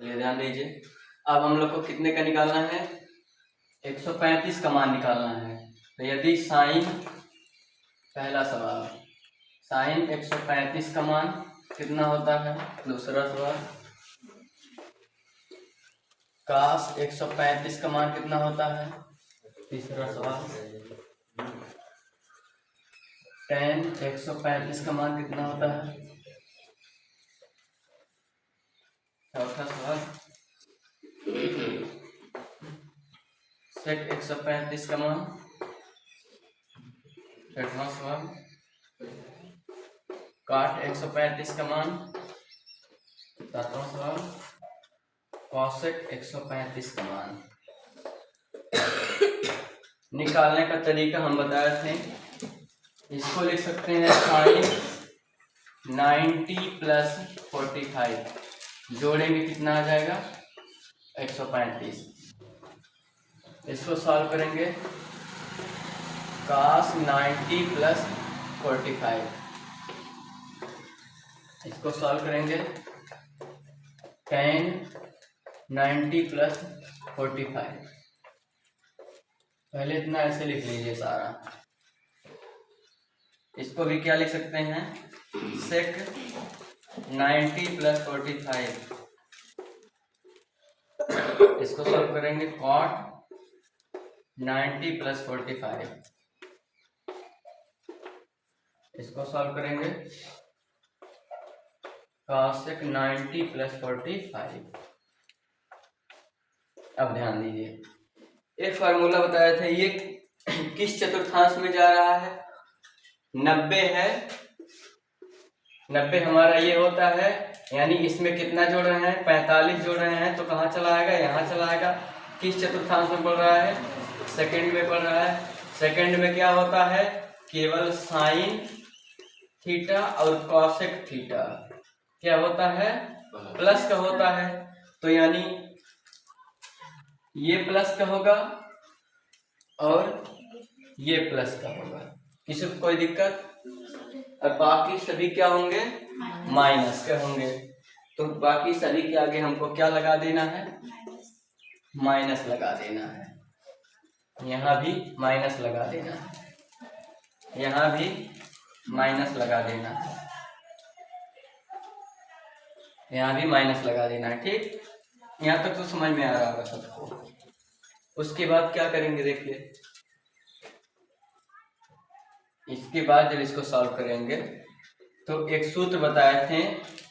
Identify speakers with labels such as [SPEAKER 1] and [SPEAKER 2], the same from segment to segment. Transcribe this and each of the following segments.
[SPEAKER 1] चलिए ध्यान दीजिए। अब हम लोग को कितने का निकालना है, 135 का मान निकालना है। तो यदि साइन, पहला सवाल, साइन 135 का मान कितना होता है। दूसरा सवाल, कास 135 का मान कितना होता है। तीसरा सवाल, टेन 135 का मान कितना होता है। चौथा सवाल, सेक 135 का मान। छठवां सवाल, काट 135 का मान। सातवां सवाल, कॉसेक 135 का मान। निकालने का तरीका हम बताए थे, इसको लिख सकते हैं साइन 90 प्लस 45, जोड़ेंगे कितना आ जाएगा 135। इसको सॉल्व करेंगे, कास 90 प्लस 45, इसको सॉल्व करेंगे टेन 90 प्लस 45। पहले इतना ऐसे लिख लीजिए सारा। इसको भी क्या लिख सकते हैं, सेक 90 प्लस 45, इसको सॉल्व करेंगे कॉट 90 प्लस 45, इसको सॉल्व करेंगे कॉसेक 90 प्लस 45। अब ध्यान दीजिए, एक फार्मूला बताया था, ये किस चतुर्थांश में जा रहा है। 90 है, 90 हमारा ये होता है, यानी इसमें कितना जोड़ रहे हैं 45 जोड़ रहे हैं, तो कहाँ चला आएगा, यहाँ चला आएगा। किस चतुर्थांश में पढ़ रहा है, सेकंड में पढ़ रहा है। सेकंड में क्या होता है, केवल साइन थीटा और कॉसेक थीटा क्या होता है, प्लस का होता है। तो यानी ये प्लस का होगा और ये प्लस का होगा, किसी को कोई दिक्कत। और बाकी सभी क्या होंगे, माइनस के होंगे। तो बाकी सभी के आगे हमको क्या लगा देना है, माइनस लगा देना है। यहाँ भी माइनस लगा देना है, यहाँ भी माइनस लगा देना है, यहाँ भी माइनस लगा देना है। ठीक, यहाँ तक तो समझ में आ रहा होगा सबको। उसके बाद क्या करेंगे देखिए, इसके बाद जब इसको सॉल्व करेंगे तो एक सूत्र बताए थे,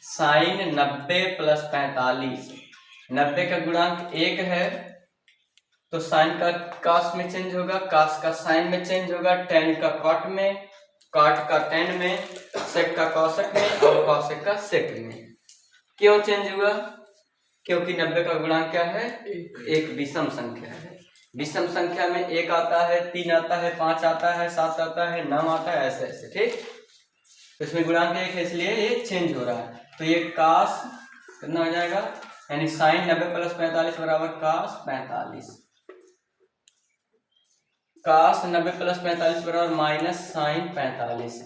[SPEAKER 1] साइन 90 प्लस 45। 90 का गुणांक 1 है, तो साइन का कास में चेंज होगा, कास का साइन में चेंज होगा, टेन का कॉट में, कॉट का टेन में, सेक का कॉसेक में और कॉसेक का सेक में। क्यों चेंज हुआ, क्योंकि 90 का गुणांक क्या है, एक विषम संख्या है। विषम संख्या में 1 आता है, 3 आता है, 5 आता है, 7 आता है, 9 आता है, ऐसे ऐसे। ठीक, तो इसमें गुणांक 1 है, इसलिए ये चेंज हो रहा है। तो ये कास कितना हो जाएगा, यानी साइन 90 प्लस 45 बराबर कास 45। कास 90 प्लस 45 बराबर माइनस साइन 45।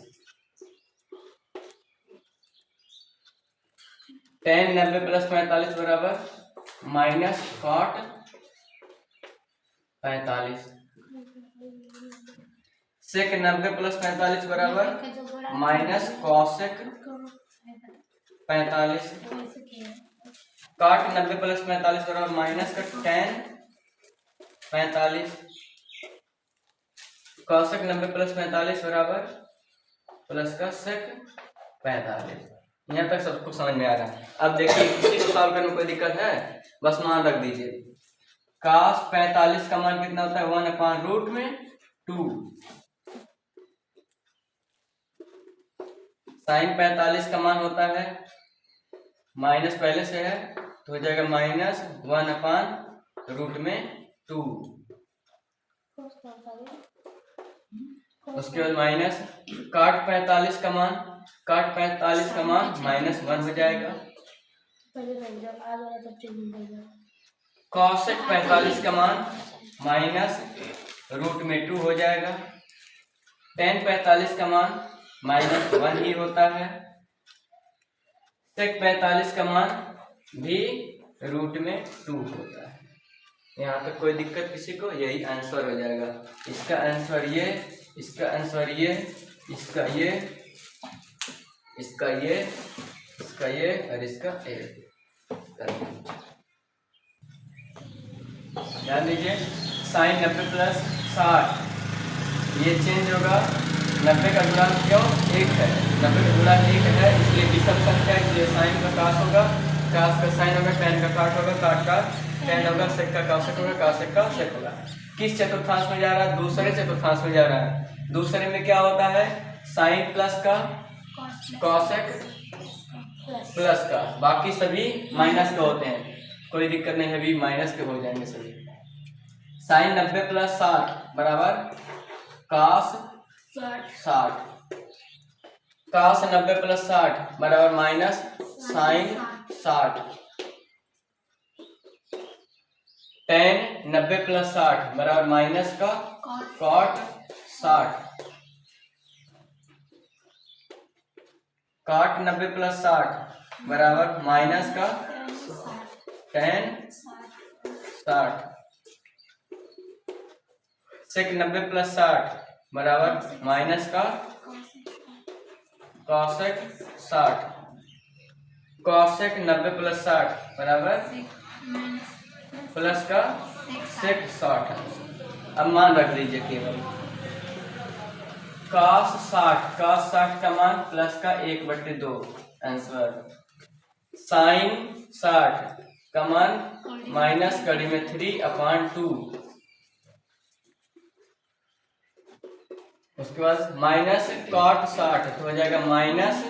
[SPEAKER 1] टेन 90 प्लस 45 बराबर माइनस कॉट 45। सेक 90 प्लस 45 बराबर माइनस कॉसेक 45। काट 90 प्लस 45 बराबर माइनस का टेन 45। कॉसेक 90 प्लस 45 बराबर प्लस का सेक 45। यहाँ तक सबको समझ में आ रहा है। अब देखिए, किसी को सॉल्व करने में कोई दिक्कत है, बस मान रख दीजिए। कास 45 का मान कितना होता है, 1/√2। साइन 45 का मान होता है, माइनस पहले से है तो हो जाएगा माइनस 1/√2। उसके बाद माइनस काट 45 का मान, काट 45 का मान -1 हो जाएगा। कॉसेक 45 का मान -√2 हो जाएगा। टेन 45 का मान -1 ही होता है। सेक 45 का मान भी रूट में 2 होता है। यहाँ पे कोई दिक्कत किसी को? यही आंसर हो जाएगा। इसका आंसर ये, इसका आंसर ये, इसका ये, इसका ये, इसका ये और इसका ए। ध्यान दीजिए, साइन 90 प्लस 60 ये चेंज होगा। 90 का गुणांक क्यों? 1 है, 90 का गुणांक 1 है, इसलिए विषम संख्या, इसलिए साइन का कास होगा, कास का साइन होगा, टैन का काट होगा, काट का टैन होगा, सेक का कॉसेक होगा, कॉसेक का सेक होगा। किस चतुर्थांश में जा रहा है? दूसरे चतुर्थांश में जा रहा है। दूसरे में क्या होता है? साइन प्लस का कॉसेक प्लस का, बाकी सभी माइनस के होते हैं, कोई दिक्कत नहीं है, अभी माइनस के हो जाएंगे सभी। साइन 90 प्लस 60 बराबर कास 60, कास 90 प्लस 60 बराबर माइनस साइन 60, टेन 90 प्लस 60 बराबर माइनस का कॉट 60, काट 90 प्लस 60 बराबर माइनस का टेन 60, सेक 90 प्लस 60 बराबर माइनस का कॉसेक 60, कॉसेक 90 प्लस 60 बराबर प्लस का सेक 60। अब मान रख लीजिए केवल cos 60 का मान प्लस का 1/2 आंसर, साइन 60 का मान माइनस कड़ी में 3/2, उसके बाद माइनस कॉट 60 तो हो जाएगा माइनस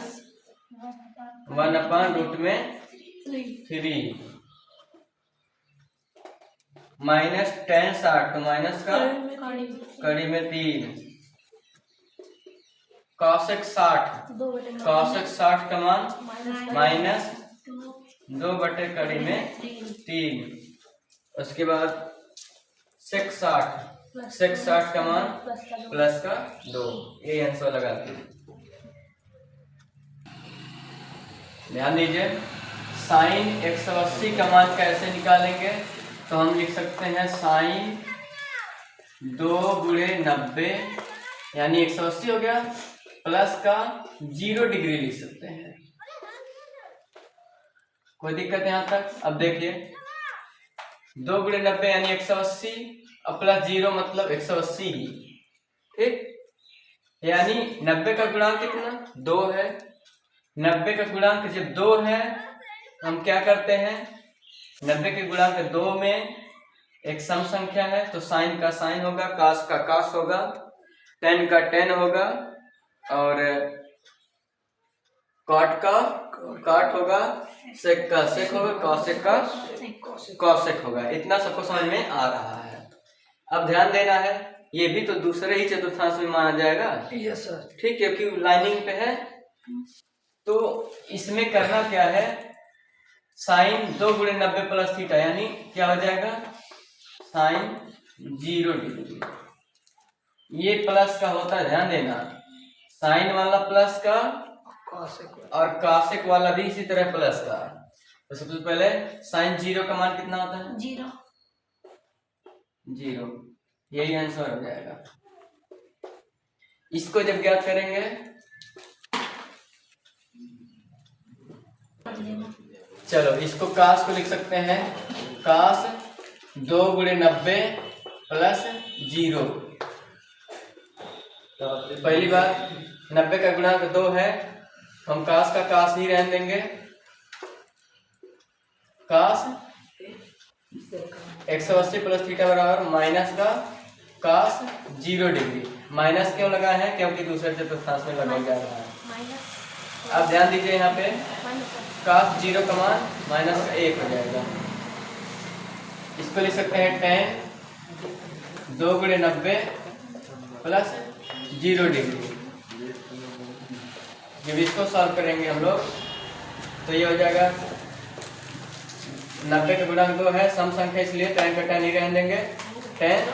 [SPEAKER 1] 1/√3, माइनस टेन 60 तो माइनस का कड़ी में 3, कॉसेक 60 का मान माइनस 2/कड़ी में 3, उसके बाद सेक 60 का मान प्लस का 2। ये आंसर लगाते हैं। ध्यान दीजिए, साइन 180 का मान कैसे निकालेंगे? तो हम लिख सकते हैं साइन 2 गुणे 90 यानी 180 हो गया, प्लस का 0 डिग्री लिख सकते हैं। कोई दिक्कत यहाँ तक? अब देखिए 2 गुणे 90 यानी 180 और प्लस 0 मतलब 180 ही, ठीक। यानी 90 का गुणांक कितना? 2 है। 90 का गुणांक जब 2 है हम क्या करते हैं? 90 के गुणांक 2 में एक सम संख्या है तो साइन का साइन होगा, कास का कास होगा, टेन का टेन होगा और कॉट का कॉट होगा, सेक का सेक होगा, कॉसेक का कॉसेक होगा। इतना सबको समझ में आ रहा है। अब ध्यान देना है, ये भी तो दूसरे ही चतुर्थांश में माना जाएगा,
[SPEAKER 2] यस सर,
[SPEAKER 1] ठीक, क्योंकि लाइनिंग पे है। तो इसमें करना क्या है? साइन 2 गुणे 90 प्लस थीटा यानी क्या हो जाएगा? Sign 0 degree. ये प्लस का होता है, ध्यान देना, साइन वाला प्लस का और कॉसेक वाला भी इसी तरह प्लस का। तो सबसे पहले साइन 0 का मान कितना होता है? 0। यही आंसर हो जाएगा। इसको जब ज्ञात करेंगे चलो इसको कास को लिख सकते हैं, कास 2 गुणे 90 प्लस 0। तो पहली बात 90 का गुणांक 2 है, हम कास का कास ही रहने देंगे, कास 180 प्लस थीटा बराबर माइनस का कास 0 डिग्री। माइनस क्यों लगा है? क्योंकि दूसरे चतुर्थांश में लगाया जा रहा है। अब ध्यान दीजिए यहाँ पे कास 0 का मान माइनस का 1 हो जाएगा। इसको लिख सकते हैं टेन 2 गुणे 90 प्लस 0 डिग्री। जब इसको सॉल्व करेंगे हम लोग तो ये हो जाएगा 90 का गुणांक 2 है, सम संख्या इसलिए टेन का टेन ही रहने देंगे, टेन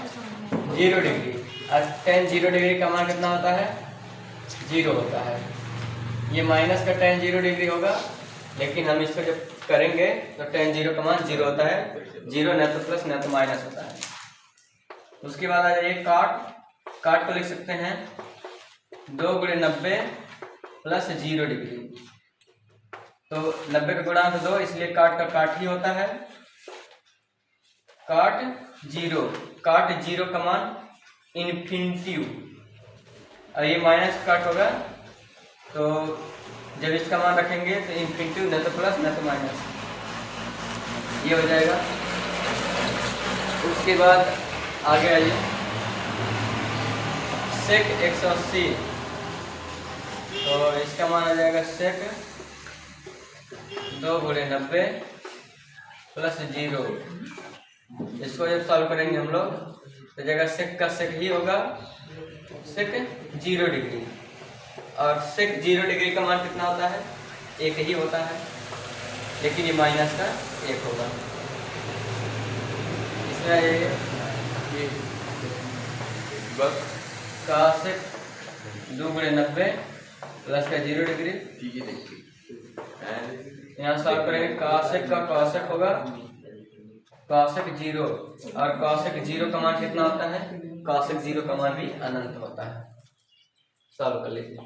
[SPEAKER 1] 0 डिग्री। और टेन 0 डिग्री का मान कितना होता है? 0 होता है। ये माइनस का टेन 0 डिग्री होगा, लेकिन हम इसको जब करेंगे तो tan जीरो का मान 0 होता है, 0 न तो प्लस न तो माइनस होता है। उसके बाद आ जाइए काट को लिख सकते हैं 2 गुणे 90 प्लस 0 डिग्री। तो 90 का गुणांक 2, इसलिए काट का काट ही होता है। काट जीरो का मान इन्फिनिटी, और ये माइनस काट होगा, तो जब इसका मान रखेंगे तो इन्फिनिटी न तो प्लस न तो माइनस, ये हो जाएगा। उसके बाद आगे आइए सेक 180, तो इसका मान आ जाएगा सेक 2 गुणे 90 प्लस 0। इसको जब सॉल्व करेंगे हम लोग तो जगह सेक का सेक ही होगा सेक 0 डिग्री, और सेक 0 डिग्री का मान कितना होता है, 1 ही होता है, लेकिन ये माइनस का 1 होगा। इसमें ये बस का सेक 2 गुणे 90 प्लस का 0 डिग्री, यहाँ सॉल्व करेंगे कासेक का कासेक होगा कासेक 0, और कासेक 0 का मान कितना होता है, कासेक 0 का मान भी अनंत होता है। सॉल्व कर लीजिए।